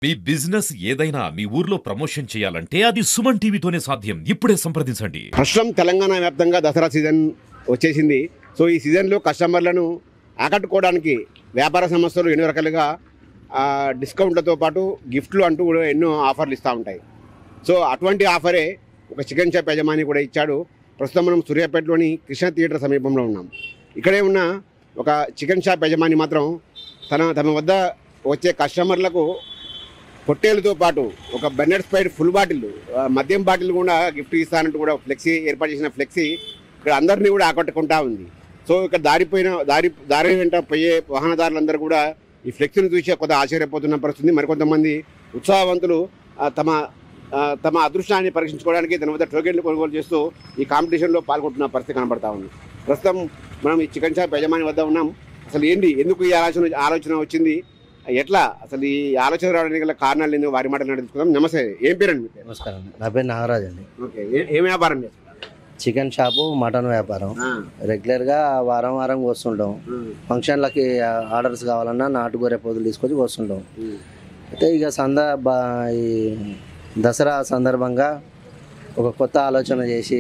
మీ business ఏదైనా మీ ఊర్లో promotion చేయాలంటే అది సుమన్ టీవీతోనే సాధ్యం. ఇప్పుడే సంప్రదించండి. ప్రస్తుతం తెలంగాణ వ్యాప్తంగా దసరా సీజన్ వచ్చేసింది. సో ఈ సీజన్లో కస్టమర్లను ఆకట్టుకోవడానికి వ్యాపార సంస్థలు ఎన్నో రకాలుగా డిస్కౌంట్లతో పాటు గిఫ్ట్లు అంటూ కూడా ఎన్నో ఆఫర్లు ఇస్తూ ఉంటాయి. సో అటువంటి ఆఫరే ఒక చికెన్ షాప్ యజమాని కూడా ఇచ్చాడు. ప్రస్తుతం మనం సూర్యాపేటలోని కృష్ణ థియేటర్ సమీపంలో ఉన్నాం. ఇక్కడే ఉన్న ఒక చికెన్ షాప్ యజమాని మాత్రం తమ వద్ద వచ్చే కస్టమర్లకు పొట్టేలతో పాటు ఒక బెన్నెట్ స్ప్రైట్ ఫుల్ బాటిల్, మద్యం బాటిల్ కూడా గిఫ్ట్ ఇస్తానంటూ కూడా ఫ్లెక్సీ ఏర్పాటు చేసిన ఫ్లెక్సీ ఇక్కడ అందరినీ కూడా ఆకట్టుకుంటా ఉంది. సో ఇక్కడ దారి వెంట పోయే వాహనదారులందరూ కూడా ఈ ఫ్లెక్సీని చూసి కొంత ఆశ్చర్యపోతున్న పరిస్థితి. మరికొంతమంది ఉత్సాహవంతులు తమ అదృష్టాన్ని పరీక్షించుకోవడానికి తన వద్ద టోకెన్లు కొనుగోలు చేస్తూ ఈ కాంపిటీషన్లో పాల్గొంటున్న పరిస్థితి కనబడతా ఉంది. ప్రస్తుతం మనం ఈ చికెన్ షాప్ యజమాని వద్ద ఉన్నాం. అసలు ఏంటి, ఎందుకు ఈ ఆలోచన వచ్చింది, ఎట్లా అసలు ఈ ఆలోచన రావడానికి గల కారణాలు ఏందో వారి మాట నడుచుకుందాం. నమస్తే, ఏం పేరు అండి? నమస్కారం, నా పేరు నాగరాజ్ అండి. ఓకే, ఏం వ్యాపారం చేస్తారు? చికెన్ షాపు, మటన్ వ్యాపారం. రెగ్యులర్గా వారం వస్తుంటాం. ఫంక్షన్లకి ఆర్డర్స్ కావాలన్నా నాటు గొర్రె పోతులు తీసుకొచ్చి వస్తుంటాం. అయితే ఇక ఈ దసరా సందర్భంగా ఒక కొత్త ఆలోచన చేసి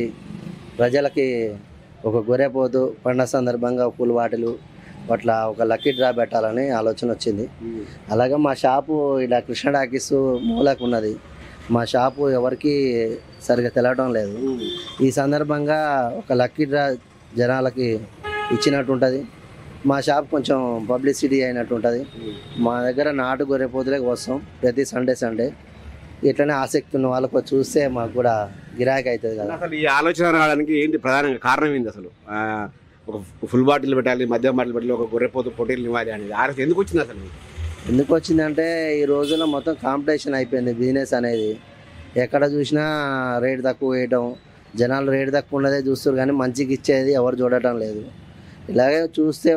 ప్రజలకి ఒక గొర్రెపోతు పండుగ సందర్భంగా ఫుల్ బాటిల్ అట్లా ఒక లక్కీ డ్రా పెట్టాలని ఆలోచన వచ్చింది. అలాగే మా షాపు ఇలా కృష్ణ టాకీస్ మూలకు ఉన్నది. మా షాపు ఎవరికి సరిగ్గా తెలవడం లేదు. ఈ సందర్భంగా ఒక లక్కీ డ్రా జనాలకి ఇచ్చినట్టు ఉంటుంది. మా షాప్ కొంచెం పబ్లిసిటీ అయినట్టు ఉంటుంది. మా దగ్గర నాటు గొర్రెపోతులకు వస్తాం ప్రతి సండే. ఇట్లనే ఆసక్తి ఉన్న వాళ్ళకు చూస్తే మాకు కూడా గిరాకీ అవుతుంది కదా. అసలు ఈ ఆలోచన రావడానికి ఏంటి ప్రధానంగా కారణం ఏంటి? అసలు ఒక ఫుల్ బాటిల్ పెట్టాలి, మద్యం బాటిల్ పెట్టాలి, ఒక గొర్రెపోతు పొట్టేలు ఇవ్వాలి అనేది ఆలోచన ఎందుకు వచ్చింది? అసలు ఎందుకు వచ్చిందంటే ఈ రోజుల్లో మొత్తం కాంపిటీషన్ అయిపోయింది. బిజినెస్ అనేది ఎక్కడ చూసినా రేటు తక్కువ వేయటం, జనాలు రేటు తక్కువ ఉన్నదే చూస్తారు కానీ మంచిగా ఇచ్చేది ఎవరు చూడటం లేదు. ఇలాగే చూస్తే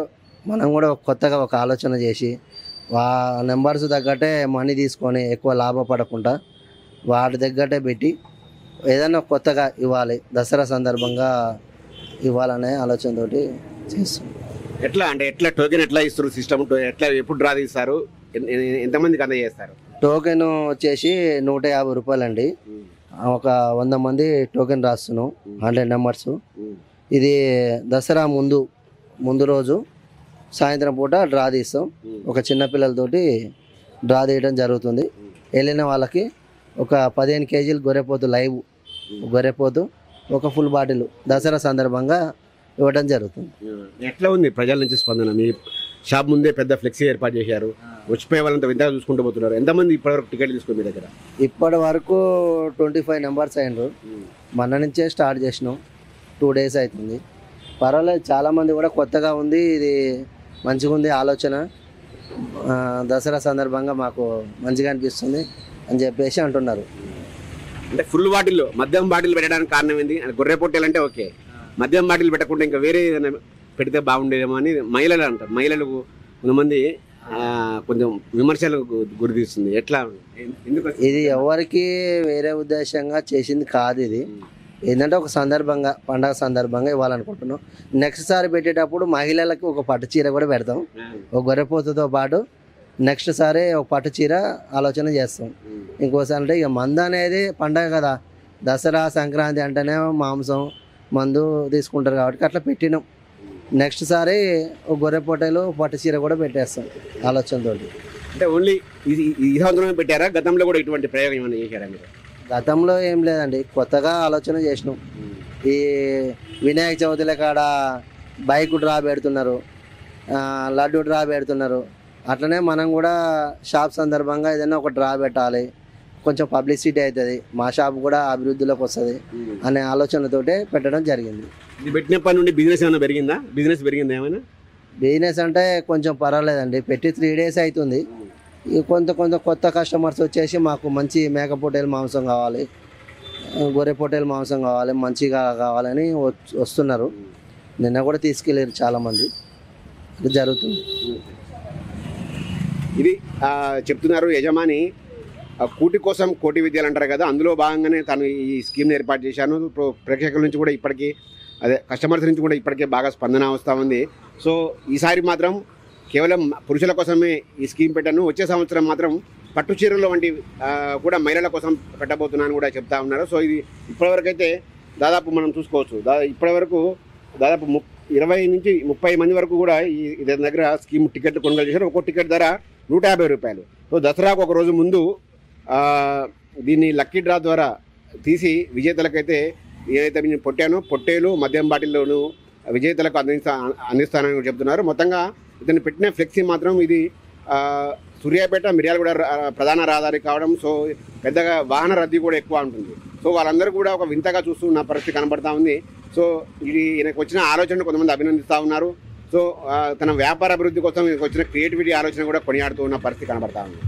మనం కూడా కొత్తగా ఒక ఆలోచన చేసి నెంబర్స్ తగ్గట్టే మనీ తీసుకొని ఎక్కువ లాభపడకుండా వాటి తగ్గట్టే పెట్టి ఏదైనా కొత్తగా ఇవ్వాలి, దసరా సందర్భంగా ఇవ్వాలనే ఆలోచనతోటి చేస్తాం. ఎట్లా టోకెన్ ఎట్లా ఇస్తారు? సిస్టమ్ ఎట్లా, ఎప్పుడు డ్రా తీస్తారు, ఎంతమందికి అందజేస్తారు? టోకెన్ వచ్చేసి 150 రూపాయలండి. ఒక 100 మంది టోకెన్ రాస్తున్నాం, 100 నెంబర్స్. ఇది దసరా ముందు రోజు సాయంత్రం పూట డ్రా తీస్తాం. ఒక చిన్న పిల్లలతోటి డ్రా తీయడం జరుగుతుంది. వెళ్ళిన వాళ్ళకి ఒక 15 కేజీలు గొర్రెపోతు ఒక ఫుల్ బాటిల్ దసరా సందర్భంగా ఇవ్వడం జరుగుతుంది. ఎట్లా ఉంది ప్రజల నుంచి స్పందన? మీ షాప్ ముందే పెద్ద ఫ్లెక్సీ ఏర్పాటు చేశారు, వచ్చిపోయే వాళ్ళంతా వింతగా చూసుకుంటూ పోతున్నారు. ఎంతమంది ఇప్పటివరకు టికెట్లు తీసుకుని మీ దగ్గర? ఇప్పటి వరకు 25 నెంబర్స్ అయినారు. మన నుంచే స్టార్ట్ చేసినాం, 2 days అవుతుంది. పర్వాలేదు, చాలామంది కూడా కొత్తగా ఉంది, ఇది మంచిగా ఉంది ఆలోచన, దసరా సందర్భంగా మాకు మంచిగా అనిపిస్తుంది అని చెప్పేసి అంటున్నారు. అంటే ఫుల్ బాటిల్, మద్యం బాటిల్ పెట్టడానికి కారణం ఏంటి? గొర్రె పొట్టేలు అంటే ఓకే, మద్యం బాటిల్ పెట్టకుండా ఇంకా వేరే ఏదైనా పెడితే బాగుండేదేమో అని మహిళలు అంటారు. మహిళలకు కొంతమంది కొంచెం విమర్శలకు గురితీస్తుంది. ఎట్లా, ఎందుకు? ఇది ఎవరికి వేరే ఉద్దేశంగా చేసింది కాదు. ఇది ఏంటంటే ఒక సందర్భంగా, పండగ సందర్భంగా ఇవ్వాలనుకుంటున్నాం. నెక్స్ట్ సారి పెట్టేటప్పుడు మహిళలకు ఒక పట్టు చీర కూడా పెడతాం. ఒక గొర్రెపోతుతో పాటు నెక్స్ట్ సారి ఒక పట్టు చీర ఆలోచన చేస్తాం. ఇంకోసారి అంటే ఇక మందు అనేది పండగ కదా, దసరా సంక్రాంతి అంటేనే మాంసం మందు తీసుకుంటారు కాబట్టి అట్లా పెట్టినాం. నెక్స్ట్ సారి ఒక గొర్రెపోటలు పట్టు చీర కూడా పెట్టేస్తాం ఆలోచనతో. అంటే ఓన్లీ ఈ సంవత్సరమే పెట్టారా? గతంలో కూడా ఇటువంటి ప్రయోగం ఏమైనా చేశారా మీరు? గతంలో ఏం లేదండి, కొత్తగా ఆలోచన చేసినాం. ఈ వినాయక చవితిల కాడ బైక్ డ్రా పెడుతున్నారు, లడ్డు డ్రా పెడుతున్నారు. అట్లనే మనం కూడా షాప్ సందర్భంగా ఏదైనా ఒక డ్రా పెట్టాలి, కొంచెం పబ్లిసిటీ అవుతుంది, మా షాప్ కూడా అభివృద్ధిలోకి వస్తుంది అనే ఆలోచనతోటే పెట్టడం జరిగింది. ఇది పెట్టినప్పటి నుండి బిజినెస్ ఏమైనా పెరిగిందా? ఏమైనా? బిజినెస్ అంటే కొంచెం పర్వాలేదండి, పెట్టి 3 days అవుతుంది. కొంత కొత్త కస్టమర్స్ వచ్చేసి మాకు మంచి మేక పొట్టేలు మాంసం కావాలి, గొర్రె పొట్టేలు మాంసం కావాలి, మంచిగా కావాలని వస్తున్నారు. నిన్న కూడా తీసుకెళ్ళారు చాలామంది. ఇది జరుగుతుంది. ఇది చెప్తున్నారు యజమాని. కూటి కోసం కోటి విద్యలు అంటారు కదా, అందులో భాగంగానే తను ఈ స్కీమ్ని ఏర్పాటు చేశాను. ప్రేక్షకుల నుంచి కూడా ఇప్పటికీ, కస్టమర్స్ నుంచి కూడా ఇప్పటికే బాగా స్పందన వస్తూ ఉంది. సో ఈసారి మాత్రం కేవలం పురుషుల కోసమే ఈ స్కీమ్ పెట్టాను. వచ్చే సంవత్సరం మాత్రం పట్టు చీరలు వంటి కూడా మహిళల కోసం పెట్టబోతున్నాను కూడా చెప్తా ఉన్నారు. సో ఇది ఇప్పటివరకైతే దాదాపు మనం చూసుకోవచ్చు. ఇప్పటివరకు దాదాపు 20 నుంచి 30 మంది వరకు కూడా ఇతని దగ్గర స్కీమ్ టికెట్లు కొనుగోలు చేశారు. ఒక్కో టికెట్ ధర 150 రూపాయలు. సో దసరాకు ఒక రోజు ముందు దీన్ని లక్కీ డ్రా ద్వారా తీసి ఏదైతే నేను పొట్టేలు మద్యం బాటిల్లోను విజేతలకు అందిస్తానని చెప్తున్నారు. మొత్తంగా ఇతను పెట్టిన ఫ్లెక్సీ మాత్రం ఇది సూర్యాపేట మిర్యాలగూడ ప్రధాన రహదారి కావడం, సో పెద్దగా వాహన రద్దీ కూడా ఎక్కువ ఉంటుంది. సో వాళ్ళందరూ కూడా ఒక వింతగా చూస్తున్న పరిస్థితి కనబడతా ఉంది. సో ఈయనకు వచ్చిన ఆలోచనను కొంతమంది అభినందిస్తూ ఉన్నారు. సో తన వ్యాపార అభివృద్ధి కోసం ఈయనకు వచ్చిన క్రియేటివిటీ ఆలోచన కూడా కొనియాడుతూ ఉన్న పరిస్థితి కనబడతా ఉంది.